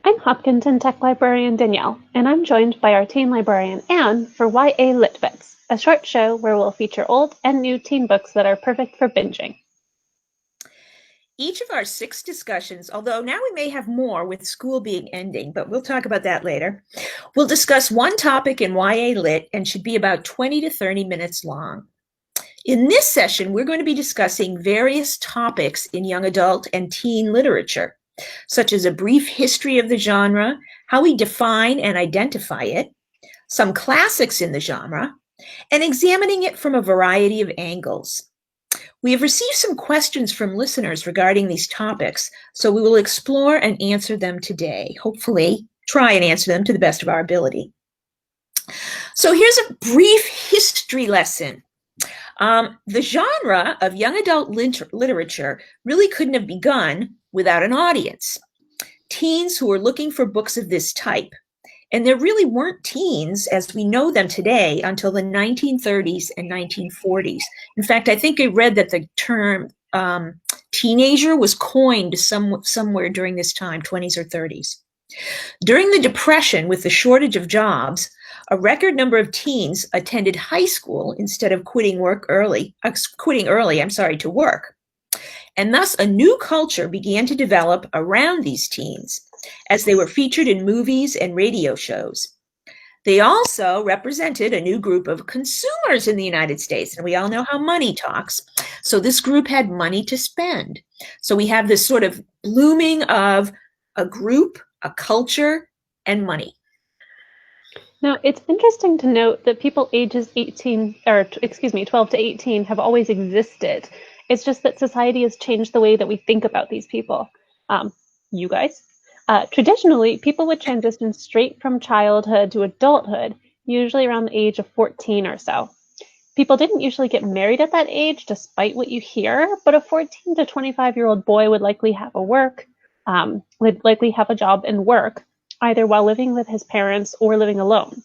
I'm Hopkinton Tech Librarian Danielle, and I'm joined by our teen librarian Anne for YA Lit Bits, a short show where we'll feature old and new teen books that are perfect for binging. Each of our 6 discussions, although now we may have more with school being ending, but we'll talk about that later, we'll discuss one topic in YA Lit and should be about 20 to 30 minutes long. In this session, we're going to be discussing various topics in young adult and teen literature, such as a brief history of the genre, how we define and identify it, some classics in the genre, and examining it from a variety of angles. We have received some questions from listeners regarding these topics, so we will explore and answer them today. Hopefully, try and answer them to the best of our ability. So here's a brief history lesson. The genre of young adult literature really couldn't have begun without an audience. Teens who were looking for books of this type. And there really weren't teens as we know them today until the 1930s and 1940s. In fact, I think I read that the term teenager was coined somewhere during this time, 20s or 30s. During the Depression, with the shortage of jobs, a record number of teens attended high school instead of quitting early to work. And thus a new culture began to develop around these teens, as they were featured in movies and radio shows. They also represented a new group of consumers in the United States, and we all know how money talks. So this group had money to spend. So we have this sort of blooming of a group, a culture, and money. Now, it's interesting to note that people ages 12 to 18 have always existed. It's just that society has changed the way that we think about these people. You guys. Traditionally, people would transition straight from childhood to adulthood, usually around the age of 14 or so. People didn't usually get married at that age, despite what you hear, but a 14 to 25-year-old boy would likely have a job and work, either while living with his parents or living alone.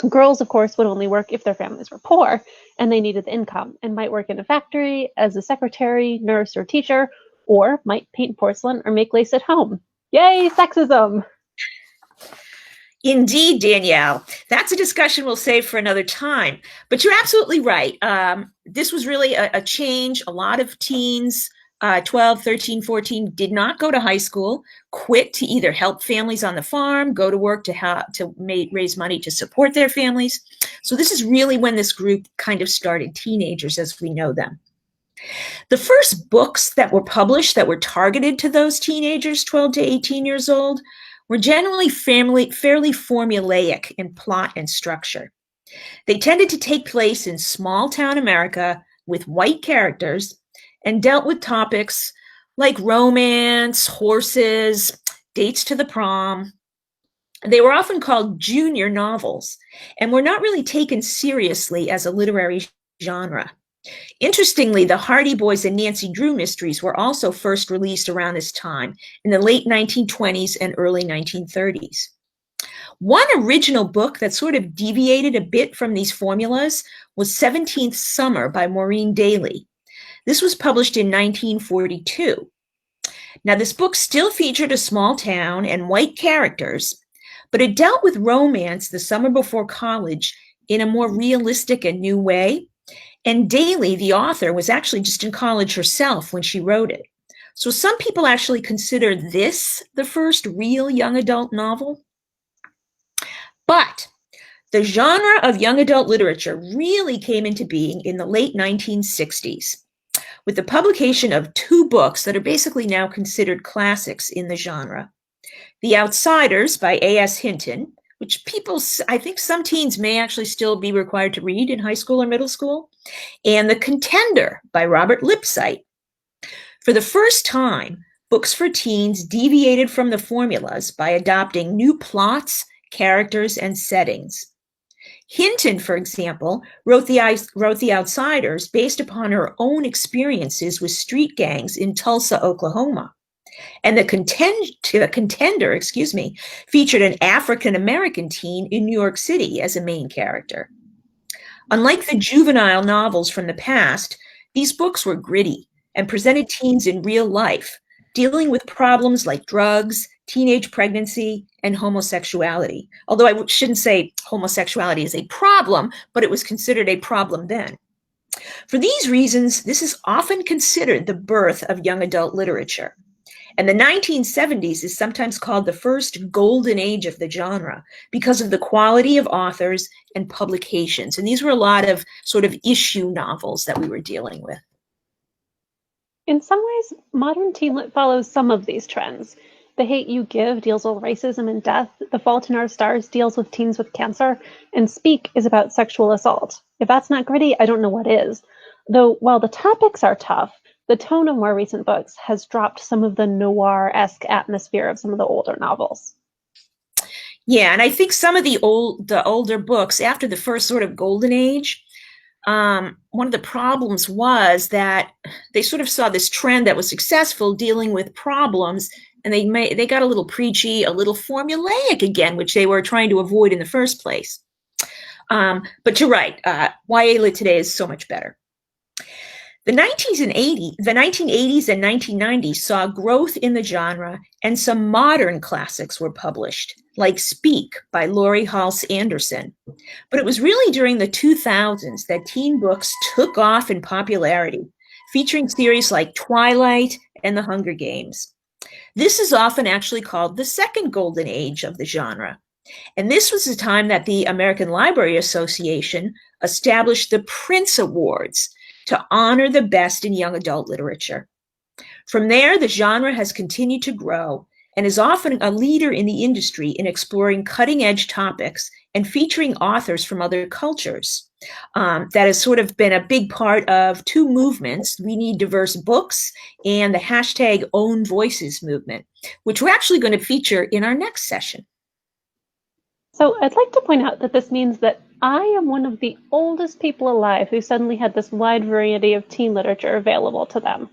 Girls, of course, would only work if their families were poor and they needed the income, and might work in a factory as a secretary, nurse, or teacher, or might paint porcelain or make lace at home. Yay, sexism! Indeed, Danielle. That's a discussion we'll save for another time. But you're absolutely right. This was really a change. A lot of teens, 12, 13, 14, did not go to high school, quit to either help families on the farm, go to work to raise money to support their families. So this is really when this group kind of started, teenagers as we know them. The first books that were published that were targeted to those teenagers, 12 to 18 years old, were generally fairly formulaic in plot and structure. They tended to take place in small town America with white characters and dealt with topics like romance, horses, dates to the prom. They were often called junior novels and were not really taken seriously as a literary genre. Interestingly, the Hardy Boys and Nancy Drew mysteries were also first released around this time in the late 1920s and early 1930s. One original book that sort of deviated a bit from these formulas was 17th Summer by Maureen Daly. This was published in 1942. Now, this book still featured a small town and white characters, but it dealt with romance the summer before college in a more realistic and new way. And Daly, the author, was actually just in college herself when she wrote it. So some people actually consider this the first real young adult novel. But the genre of young adult literature really came into being in the late 1960s with the publication of 2 books that are basically now considered classics in the genre. The Outsiders by A.S. Hinton, which I think some teens may actually still be required to read in high school or middle school, and The Contender by Robert Lipsyte. For the first time, books for teens deviated from the formulas by adopting new plots, characters, and settings. Hinton, for example, wrote The Outsiders based upon her own experiences with street gangs in Tulsa, Oklahoma. And the Contender, featured an African-American teen in New York City as a main character. Unlike the juvenile novels from the past, these books were gritty and presented teens in real life, dealing with problems like drugs, teenage pregnancy, and homosexuality. Although I shouldn't say homosexuality is a problem, but it was considered a problem then. For these reasons, this is often considered the birth of young adult literature. And the 1970s is sometimes called the first golden age of the genre because of the quality of authors and publications. And these were a lot of sort of issue novels that we were dealing with. In some ways, modern teen lit follows some of these trends. The Hate U Give deals with racism and death, The Fault in Our Stars deals with teens with cancer, and Speak is about sexual assault. If that's not gritty, I don't know what is. Though while the topics are tough, the tone of more recent books has dropped some of the noir-esque atmosphere of some of the older novels. Yeah, and I think some of the older books after the first sort of golden age, one of the problems was that they sort of saw this trend that was successful dealing with problems, and they got a little preachy, a little formulaic again, which they were trying to avoid in the first place. But you're right, YA lit today is so much better. The 1980s and 1990s saw growth in the genre, and some modern classics were published, like Speak by Laurie Halse Anderson. But it was really during the 2000s that teen books took off in popularity, featuring series like Twilight and The Hunger Games. This is often actually called the second golden age of the genre. And this was the time that the American Library Association established the Prince Awards to honor the best in young adult literature. From there, the genre has continued to grow and is often a leader in the industry in exploring cutting-edge topics and featuring authors from other cultures. That has sort of been a big part of two movements. We Need Diverse Books and the hashtag Own Voices movement, which we're actually going to feature in our next session. So I'd like to point out that this means that I am one of the oldest people alive who suddenly had this wide variety of teen literature available to them.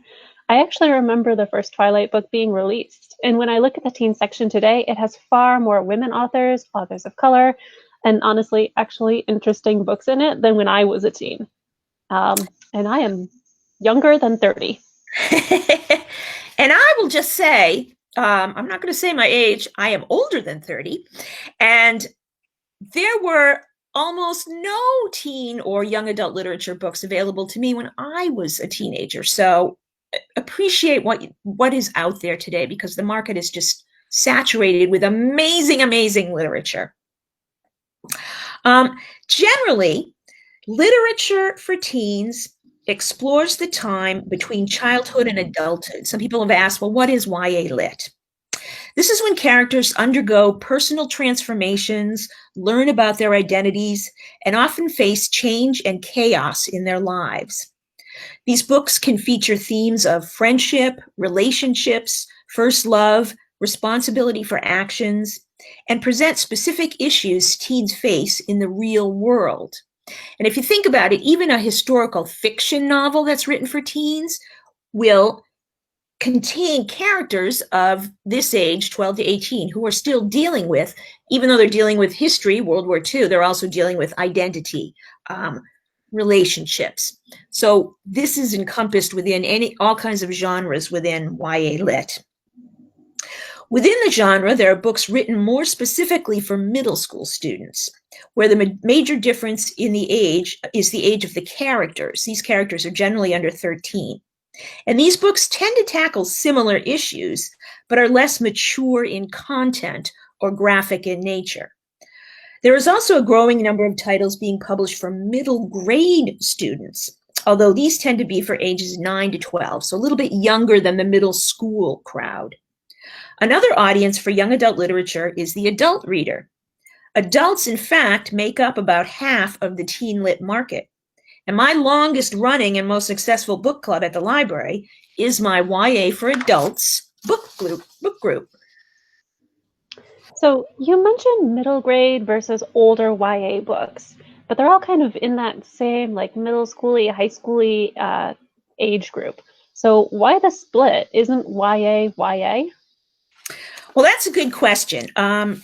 I actually remember the first Twilight book being released, and when I look at the teen section today, it has far more women authors, authors of color, and honestly, actually interesting books in it than when I was a teen. And I am younger than 30. And I will just say, I'm not going to say my age, I am older than 30, and there were almost no teen or young adult literature books available to me when I was a teenager. So appreciate what is out there today, because the market is just saturated with amazing, amazing literature. Generally, literature for teens explores the time between childhood and adulthood. Some people have asked, well, what is YA lit? This is when characters undergo personal transformations, learn about their identities, and often face change and chaos in their lives. These books can feature themes of friendship, relationships, first love, responsibility for actions, and present specific issues teens face in the real world. And if you think about it, even a historical fiction novel that's written for teens will contain characters of this age, 12 to 18, who are still dealing with, even though they're dealing with history, World War II, they're also dealing with identity, relationships. So this is encompassed within all kinds of genres within YA lit. Within the genre, there are books written more specifically for middle school students, where the major difference in the age is the age of the characters. These characters are generally under 13. And these books tend to tackle similar issues, but are less mature in content or graphic in nature. There is also a growing number of titles being published for middle grade students, although these tend to be for ages 9 to 12, so a little bit younger than the middle school crowd. Another audience for young adult literature is the adult reader. Adults, in fact, make up about half of the teen lit market. And my longest running and most successful book club at the library is my YA for Adults book group. So you mentioned middle grade versus older YA books, but they're all kind of in that same like middle schooly, high schooly age group. So why the split? Isn't YA YA? Well, that's a good question. And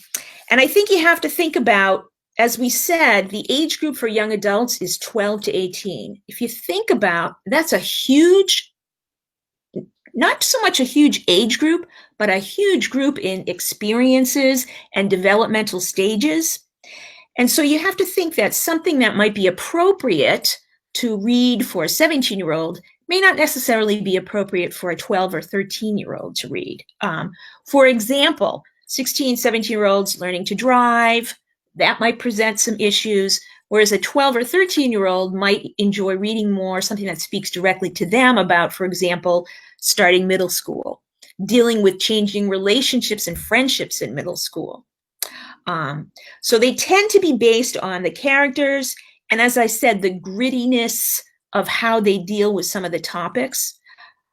I think you have to think about, as we said, the age group for young adults is 12 to 18. If you think about, that's a huge not so much a huge age group, but a huge group in experiences and developmental stages. And so you have to think that something that might be appropriate to read for a 17-year-old may not necessarily be appropriate for a 12 or 13-year-old to read. For example, 16, 17-year-olds learning to drive, that might present some issues, whereas a 12 or 13-year-old might enjoy reading more, something that speaks directly to them about, for example, starting middle school, dealing with changing relationships and friendships in middle school. So they tend to be based on the characters and, as I said, the grittiness of how they deal with some of the topics.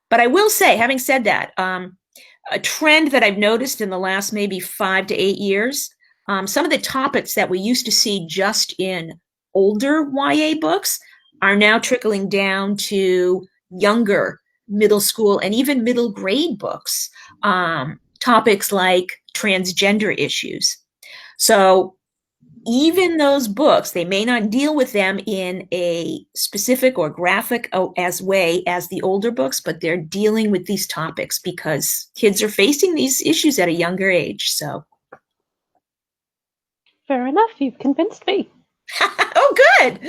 But I will say, having said that, a trend that I've noticed in the last maybe 5 to 8 years, some of the topics that we used to see just in older YA books are now trickling down to younger middle school and even middle grade books. Topics like transgender issues. So even those books, they may not deal with them in a specific or graphic as way as the older books, but they're dealing with these topics because kids are facing these issues at a younger age. So, Fair enough. You've convinced me. oh, good.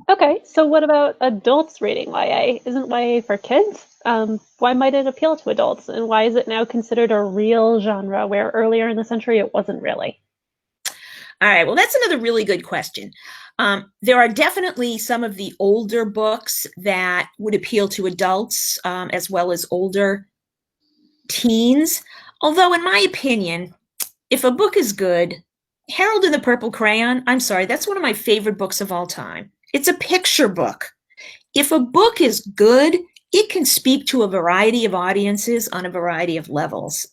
Okay, so what about adults reading YA? Isn't YA for kids? Why might it appeal to adults? And why is it now considered a real genre where earlier in the century it wasn't really? All right, well, that's another really good question. There are definitely some of the older books that would appeal to adults as well as older teens. Although, in my opinion, if a book is good, Herald and the Purple Crayon, I'm sorry, that's one of my favorite books of all time. It's a picture book. If a book is good, it can speak to a variety of audiences on a variety of levels.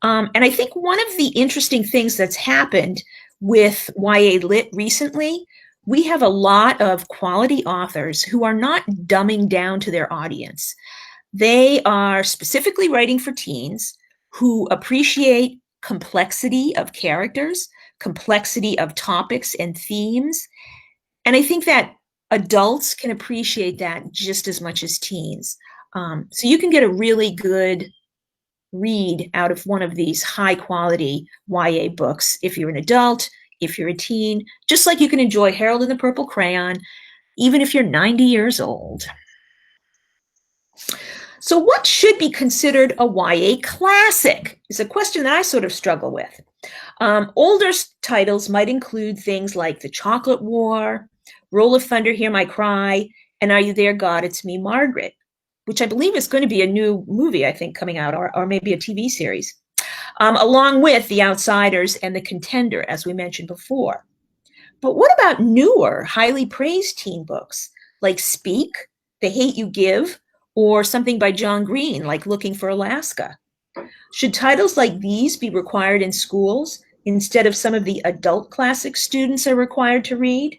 And I think one of the interesting things that's happened with YA Lit recently, we have a lot of quality authors who are not dumbing down to their audience. They are specifically writing for teens who appreciate complexity of characters, complexity of topics and themes. And I think that adults can appreciate that just as much as teens. So you can get a really good read out of one of these high quality YA books if you're an adult, if you're a teen, just like you can enjoy Herald and the Purple Crayon, even if you're 90 years old. So what should be considered a YA classic is a question that I sort of struggle with. Older titles might include things like The Chocolate War, Roll of Thunder, Hear My Cry, and Are You There, God? It's Me, Margaret, which I believe is going to be a new movie, I think, coming out, or maybe a TV series, along with The Outsiders and The Contender, as we mentioned before. But what about newer, highly praised teen books like Speak, The Hate You Give, or something by John Green like Looking for Alaska? Should titles like these be required in schools instead of some of the adult classics students are required to read?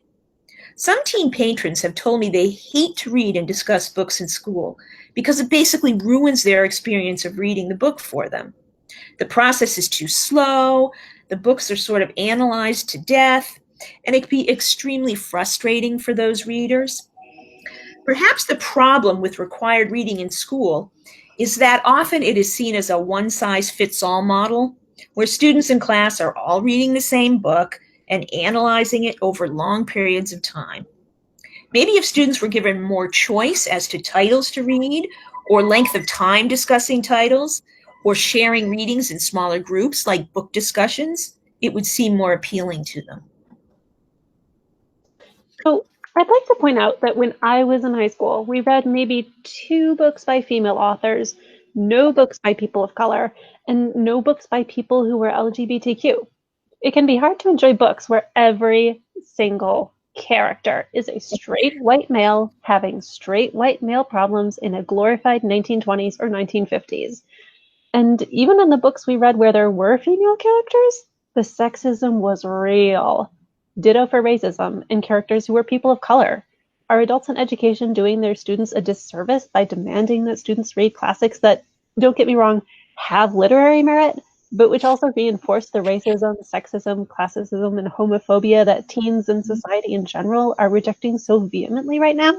Some teen patrons have told me they hate to read and discuss books in school because it basically ruins their experience of reading the book for them. The process is too slow, the books are sort of analyzed to death, and it can be extremely frustrating for those readers. Perhaps the problem with required reading in school is that often it is seen as a one-size-fits-all model, where students in class are all reading the same book and analyzing it over long periods of time. Maybe if students were given more choice as to titles to read, or length of time discussing titles, or sharing readings in smaller groups like book discussions, it would seem more appealing to them. So I'd like to point out that when I was in high school, we read maybe 2 books by female authors, no books by people of color, and no books by people who were LGBTQ. It can be hard to enjoy books where every single character is a straight white male having straight white male problems in a glorified 1920s or 1950s. And even in the books we read where there were female characters, the sexism was real. Ditto for racism and characters who were people of color. Are adults in education doing their students a disservice by demanding that students read classics that, don't get me wrong, have literary merit, but which also reinforce the racism, sexism, classism, and homophobia that teens and society in general are rejecting so vehemently right now?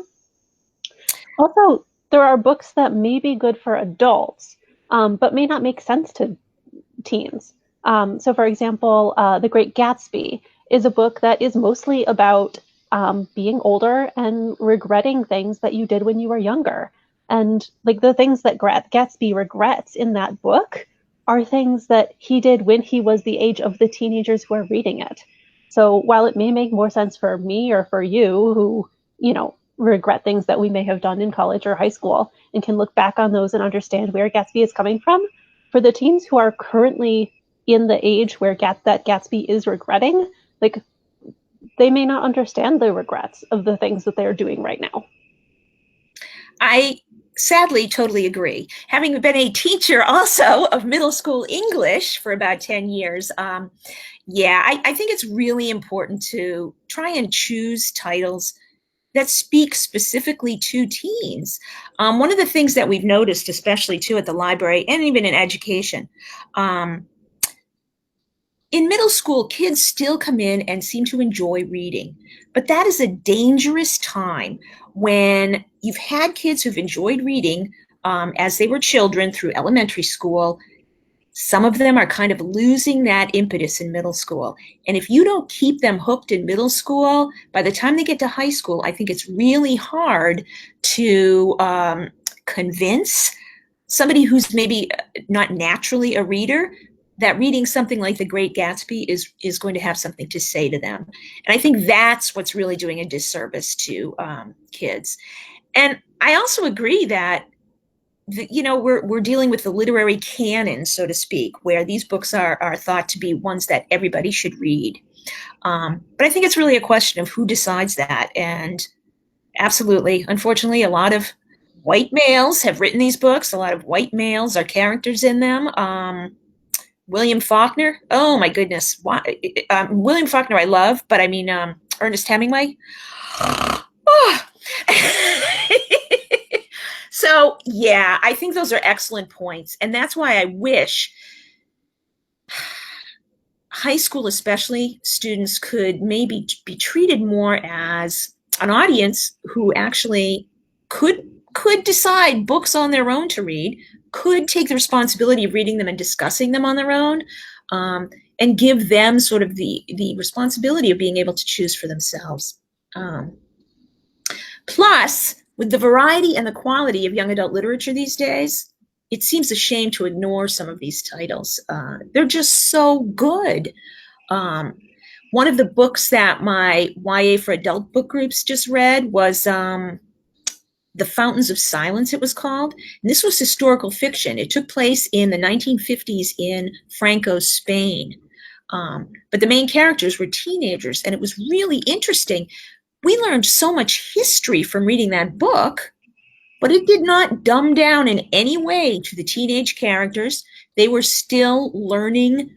Also, there are books that may be good for adults, but may not make sense to teens. So, for example, The Great Gatsby is a book that is mostly about being older and regretting things that you did when you were younger. And like the things that Gatsby regrets in that book are things that he did when he was the age of the teenagers who are reading it. So while it may make more sense for me or for you who, regret things that we may have done in college or high school and can look back on those and understand where Gatsby is coming from, for the teens who are currently in the age where that Gatsby is regretting, like they may not understand the regrets of the things that they're doing right now. I sadly totally agree. Having been a teacher also of middle school English for about 10 years, I think it's really important to try and choose titles that speak specifically to teens. One of the things that we've noticed, especially too at the library and even in education, in middle school, kids still come in and seem to enjoy reading, but that is a dangerous time when you've had kids who've enjoyed reading as they were children through elementary school. Some of them are kind of losing that impetus in middle school. And if you don't keep them hooked in middle school, by the time they get to high school, I think it's really hard to convince somebody who's maybe not naturally a reader that reading something like The Great Gatsby is going to have something to say to them. And I think that's what's really doing a disservice to kids. And I also agree that we're dealing with the literary canon, so to speak, where these books are thought to be ones that everybody should read. But I think it's really a question of who decides that. And absolutely, unfortunately, a lot of white males have written these books. A lot of white males are characters in them. William Faulkner, oh my goodness. William Faulkner I love, but I mean Ernest Hemingway. Oh. So, yeah, I think those are excellent points. And that's why I wish high school, especially, students could maybe be treated more as an audience who actually could decide books on their own to read, could take the responsibility of reading them and discussing them on their own, and give them sort of the responsibility of being able to choose for themselves. Plus, with the variety and the quality of young adult literature these days, it seems a shame to ignore some of these titles. They're just so good. One of the books that my YA for Adult book groups just read was The Fountains of Silence, it was called. And this was historical fiction. It took place in the 1950s in Franco's Spain. But the main characters were teenagers, and it was really interesting. We learned so much history from reading that book, but it did not dumb down in any way to the teenage characters. They were still learning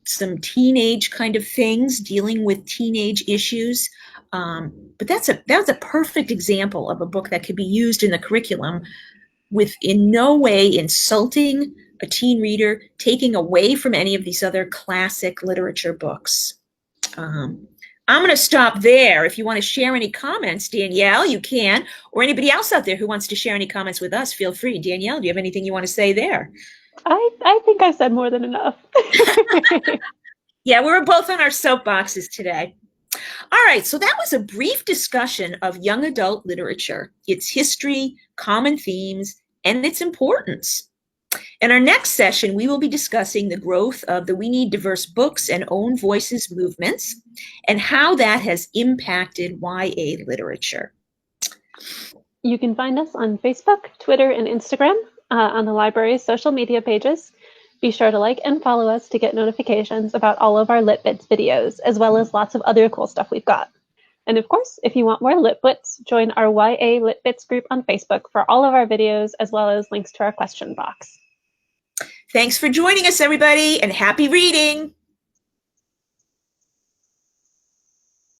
some teenage kind of things, dealing with teenage issues. But that was a perfect example of a book that could be used in the curriculum with in no way insulting a teen reader, taking away from any of these other classic literature books. I'm going to stop there. If you want to share any comments, Danielle, you can, or anybody else out there who wants to share any comments with us, feel free. Danielle, do you have anything you want to say there? I think I said more than enough. Yeah, we're both on our soapboxes today. All right, so that was a brief discussion of young adult literature, its history, common themes, and its importance. In our next session, we will be discussing the growth of the We Need Diverse Books and Own Voices movements and how that has impacted YA literature. You can find us on Facebook, Twitter, and Instagram on the library's social media pages. Be sure to like and follow us to get notifications about all of our Lit Bits videos, as well as lots of other cool stuff we've got. And of course, if you want more Lit Bits, join our YA Lit Bits group on Facebook for all of our videos, as well as links to our question box. Thanks for joining us, everybody, and happy reading!